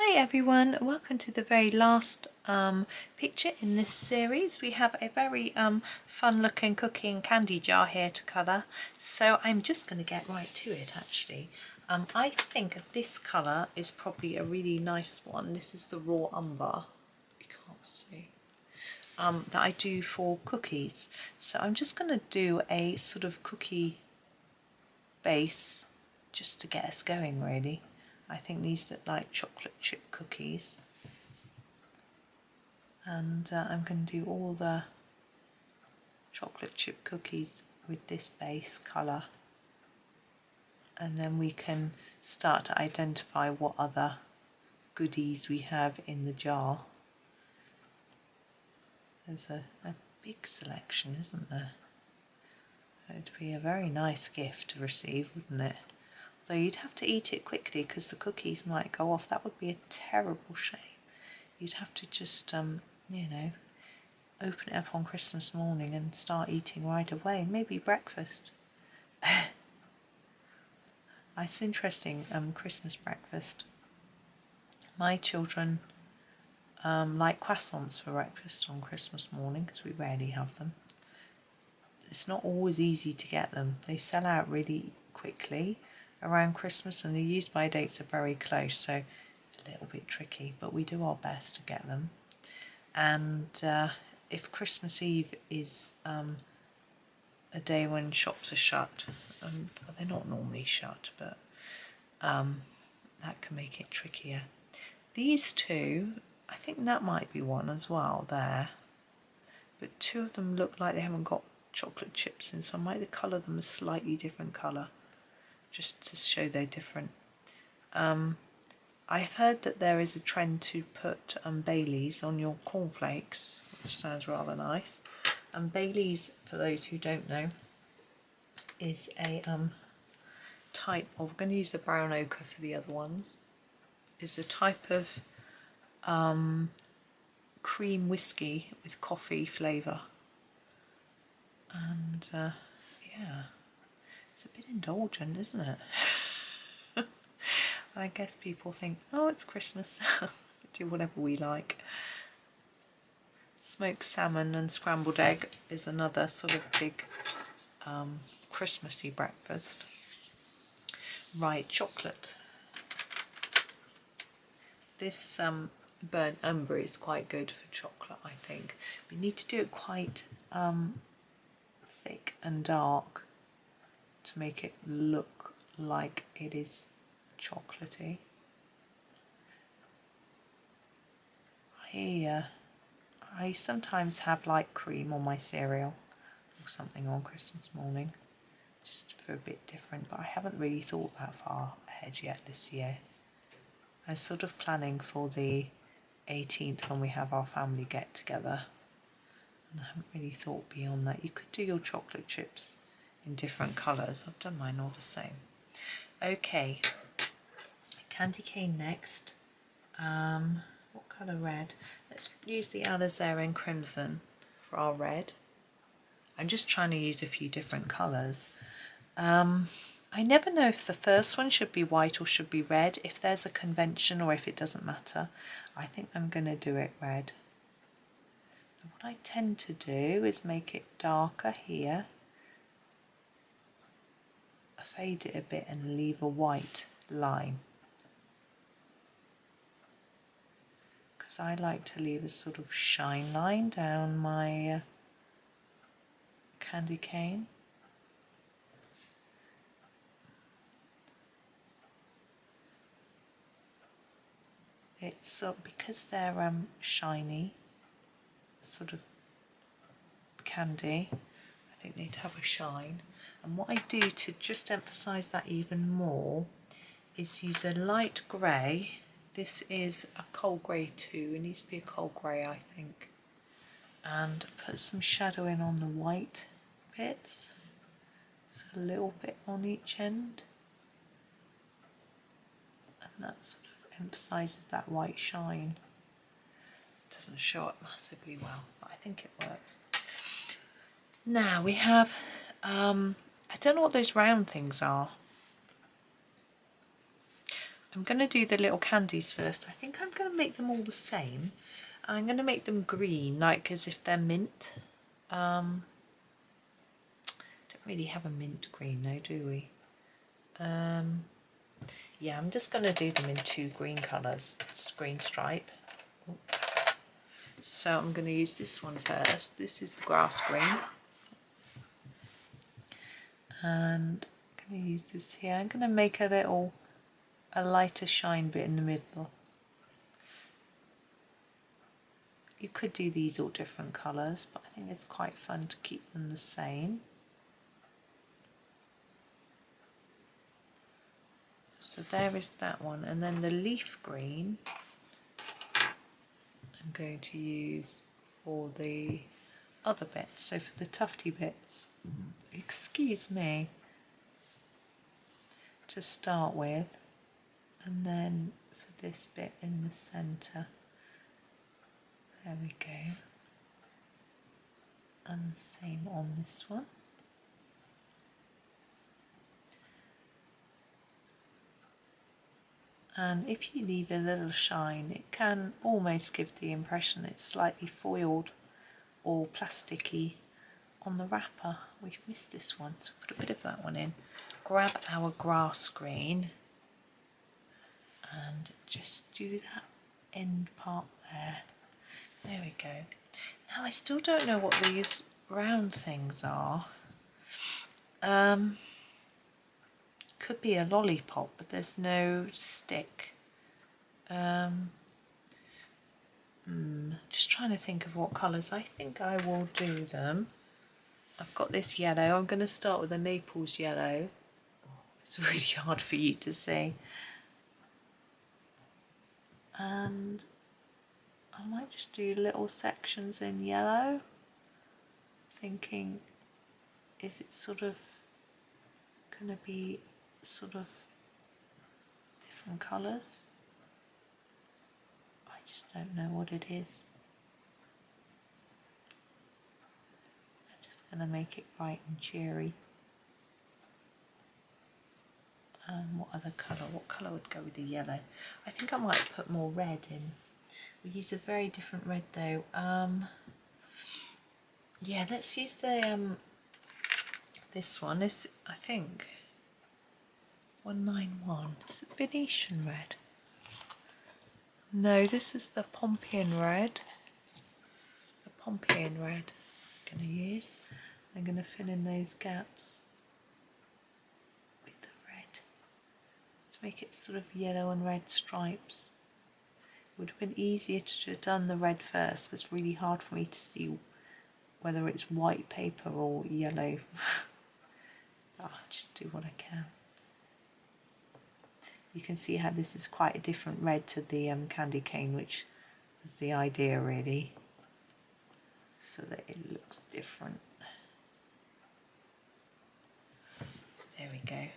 Hi everyone, welcome to the very last picture in this series. We have a very fun looking cookie and candy jar here to colour, so I'm just going to get right to it actually. I think this colour is probably a really nice one. This is the raw umber, you can't see, that I do for cookies. So I'm just going to do a sort of cookie base just to get us going really. I think these look like chocolate chip cookies, and I'm going to do all the chocolate chip cookies with this base colour, and then we can start to identify what other goodies we have in the jar. There's a big selection, isn't there? It'd be a very nice gift to receive, wouldn't it? Though you'd have to eat it quickly because the cookies might go off. That would be a terrible shame. You'd have to just, you know, open it up on Christmas morning and start eating right away. Maybe breakfast. It's interesting, Christmas breakfast. My children like croissants for breakfast on Christmas morning because we rarely have them. It's not always easy to get them. They sell out really quickly around Christmas and the use by dates are very close, so it's a little bit tricky, but we do our best to get them. And if Christmas Eve is a day when shops are shut, they're not normally shut, but that can make it trickier. These two, I think that might be one as well there, but two of them look like they haven't got chocolate chips in, so I might colour them a slightly different colour just to show they're different. I've heard that there is a trend to put Baileys on your cornflakes, which sounds rather nice. And Baileys, for those who don't know, is a type of, I'm going to use the brown ochre for the other ones, is a type of cream whiskey with coffee flavour. And yeah, it's a bit indulgent, isn't it? I guess people think, oh, it's Christmas, do whatever we like. Smoked salmon and scrambled egg is another sort of big Christmassy breakfast. Right, chocolate. This burnt umber is quite good for chocolate, I think. We need to do it quite thick and dark to make it look like it is chocolatey. I sometimes have light cream on my cereal or something on Christmas morning, just for a bit different, but I haven't really thought that far ahead yet this year. I'm sort of planning for the 18th when we have our family get together, and I haven't really thought beyond that. You could do your chocolate chips in different colours. I've done mine all the same. Okay, candy cane next. What colour red? Let's use the alizarin crimson for our red. I'm just trying to use a few different colours. I never know if the first one should be white or should be red, if there's a convention or if it doesn't matter. I think I'm going to do it red. What I tend to do is make it darker here, fade it a bit and leave a white line, because I like to leave a sort of shine line down my candy cane. It's because they're shiny, sort of candy, I think they'd have a shine. And what I do to just emphasise that even more is use a light grey. This is a coal grey too, it needs to be a coal grey I think. And put some shadow in on the white bits, so a little bit on each end. And that sort of emphasises that white shine. Doesn't show up massively well, but I think it works. Now we have, I don't know what those round things are. I'm going to do the little candies first. I think I'm going to make them all the same. I'm going to make them green, like as if they're mint. Don't really have a mint green though, do we? Yeah, I'm just going to do them in 2 green colours, green stripe. So I'm going to use this one first. This is the grass green. And I'm going to use this here. I'm going to make a lighter shine bit in the middle. You could do these all different colours, but I think it's quite fun to keep them the same. So there is that one, and then the leaf green I'm going to use for the other bits, so for the tufty bits, excuse me, to start with, and then for this bit in the centre, there we go, and the same on this one. And if you leave a little shine, it can almost give the impression it's slightly foiled or plasticky on the wrapper. We've missed this one, so put a bit of that one in. Grab our grass green and just do that end part there. There we go. Now I still don't know what these round things are. Could be a lollipop, but there's no stick. Just trying to think of what colours. I think I will do them. I've got this yellow. I'm going to start with a Naples yellow. It's really hard for you to see. And I might just do little sections in yellow. Thinking, is it sort of going to be sort of different colours? I just don't know what it is. I'm just going to make it bright and cheery. What other colour? What colour would go with the yellow? I think I might put more red in. We use a very different red though. Yeah, let's use the this one. Is I think 191. Is it Venetian red? No, this is the Pompeian red. The Pompeian red I'm going to use. I'm going to fill in those gaps with the red to make it sort of yellow and red stripes. It would have been easier to have done the red first. It's really hard for me to see whether it's white paper or yellow. I'll just do what I can. You can see how this is quite a different red to the candy cane, which was the idea really, so that it looks different. There we go.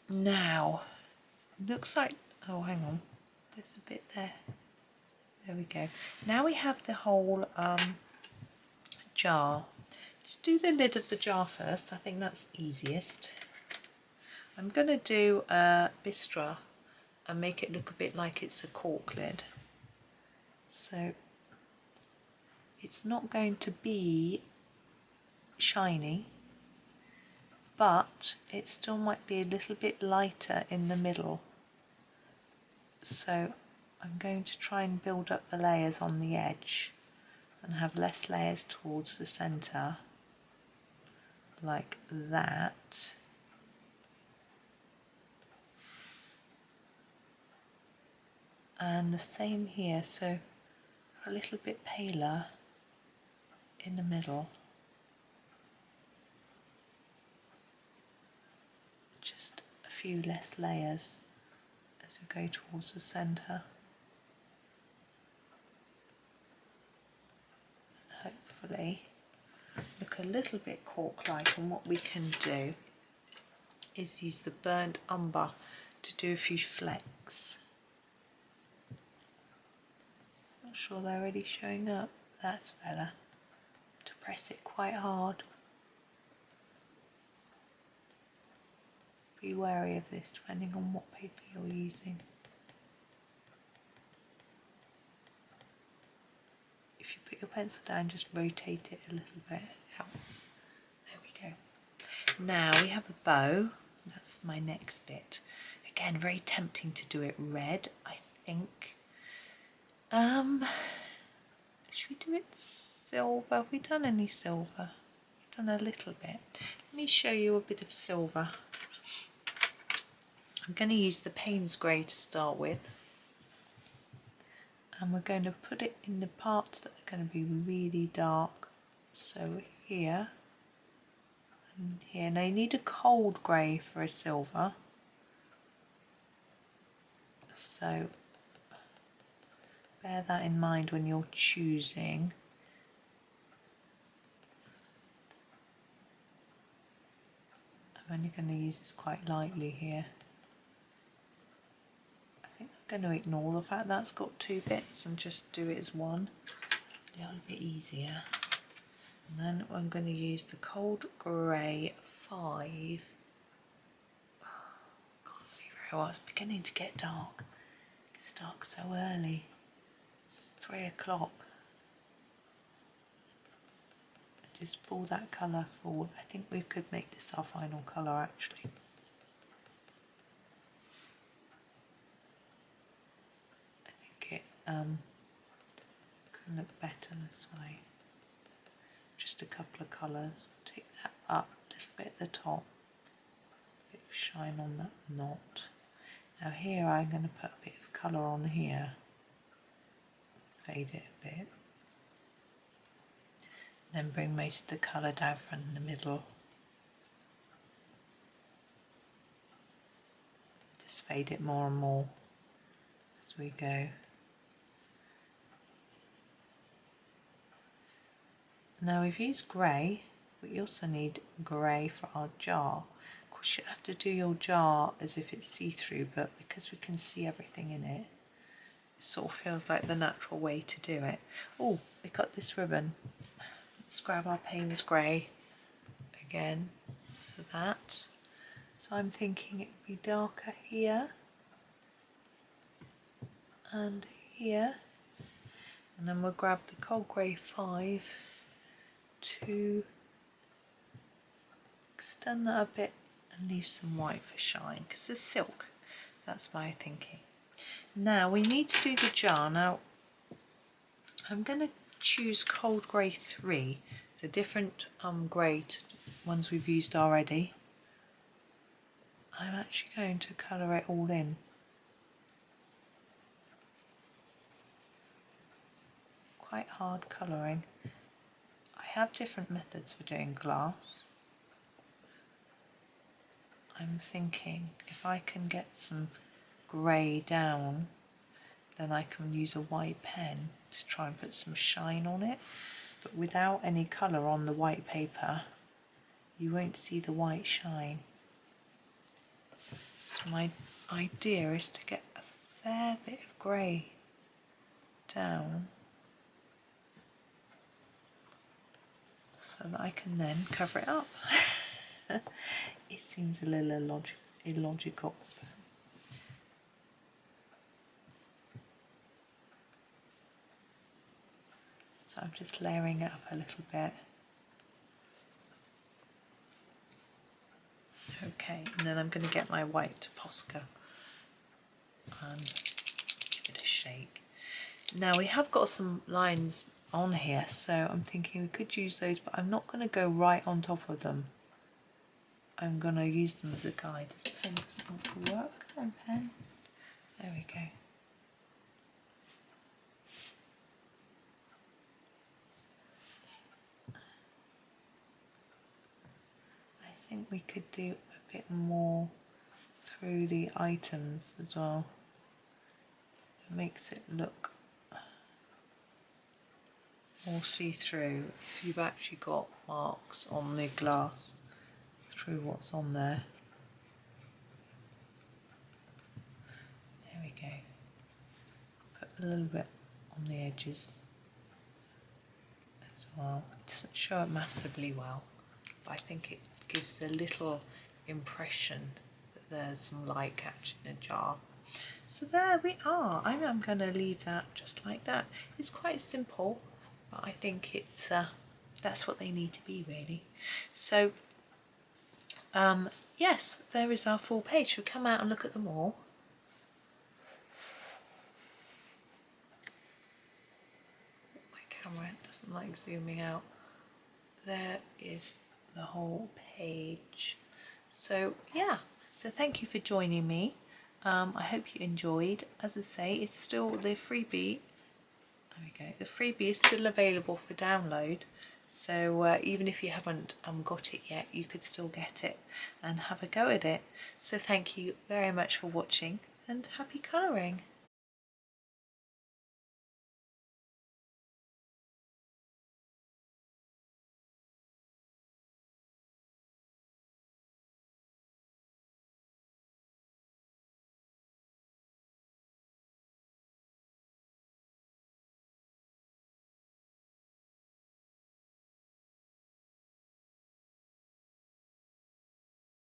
Now, looks like, oh hang on, there's a bit there. There we go. Now we have the whole jar. Just do the lid of the jar first, I think that's easiest. I'm going to do a bistra and make it look a bit like it's a cork lid. So it's not going to be shiny, but it still might be a little bit lighter in the middle. So I'm going to try and build up the layers on the edge and have less layers towards the centre, like that. And the same here, so a little bit paler in the middle. Just a few less layers as we go towards the centre. Hopefully look a little bit cork-like, and what we can do is use the burnt umber to do a few flecks. Not sure they're really showing up. That's better. To press it quite hard. be wary of this depending on what paper you're using. If you put your pencil down, just rotate it a little bit, it helps. There we go. Now we have a bow, that's my next bit. Again, very tempting to do it red, I think. Should we do it silver? Have we done any silver? We've done a little bit. Let me show you a bit of silver. I'm going to use the Payne's Grey to start with. And we're going to put it in the parts that are going to be really dark. So here and here. Now you need a cold grey for a silver. So bear that in mind when you're choosing. I'm only going to use this quite lightly here. I think I'm going to ignore the fact that's got two bits and just do it as one. A little bit easier. And then I'm going to use the Cold Grey 5. Can't see very well, it's beginning to get dark. It's dark so early. It's 3 o'clock. Just pull that colour forward. I think we could make this our final colour actually. I think it can look better this way. Just a couple of colours. Take that up a little bit at the top. A bit of shine on that knot. Now here I'm going to put a bit of colour on here. Fade it a bit. Then bring most of the colour down from the middle. Just fade it more and more as we go. Now we've used grey, but you also need grey for our jar. Of course you have to do your jar as if it's see-through, but because we can see everything in it, it sort of feels like the natural way to do it. Oh, we got this ribbon. Let's grab our Payne's Grey again for that. So I'm thinking it would be darker here and here. And then we'll grab the Cold Grey 5 to extend that a bit and leave some white for shine, because it's silk. That's my thinking. Now we need to do the jar. Now I'm going to choose Cold Grey 3. It's a different grey to ones we've used already. I'm actually going to colour it all in. Quite hard colouring. I have different methods for doing glass. I'm thinking if I can get some grey down, then I can use a white pen to try and put some shine on it. But without any colour on the white paper, you won't see the white shine. So my idea is to get a fair bit of grey down so that I can then cover it up. It seems a little illogical. So I'm just layering it up a little bit. Okay, and then I'm going to get my white Posca and give it a shake. Now we have got some lines on here, so I'm thinking we could use those, but I'm not going to go right on top of them. I'm going to use them as a guide. This pen doesn't want to work. Come on, pen. There we go. I think we could do a bit more through the items as well. It makes it look more see-through if you've actually got marks on the glass through what's on there. There we go. Put a little bit on the edges as well. It doesn't show it massively well, but I think it gives a little impression there's some light catching a jar. So there we are. I'm going to leave that just like that. It's quite simple, but I think it's that's what they need to be, really. So yes, there is our full page. Should we come out and look at them all? My camera doesn't like zooming out. There is the whole page. So yeah, so thank you for joining me. I hope you enjoyed. As I say, it's still the freebie. There we go. The freebie is still available for download. So even if you haven't got it yet, you could still get it and have a go at it. So thank you very much for watching and happy colouring.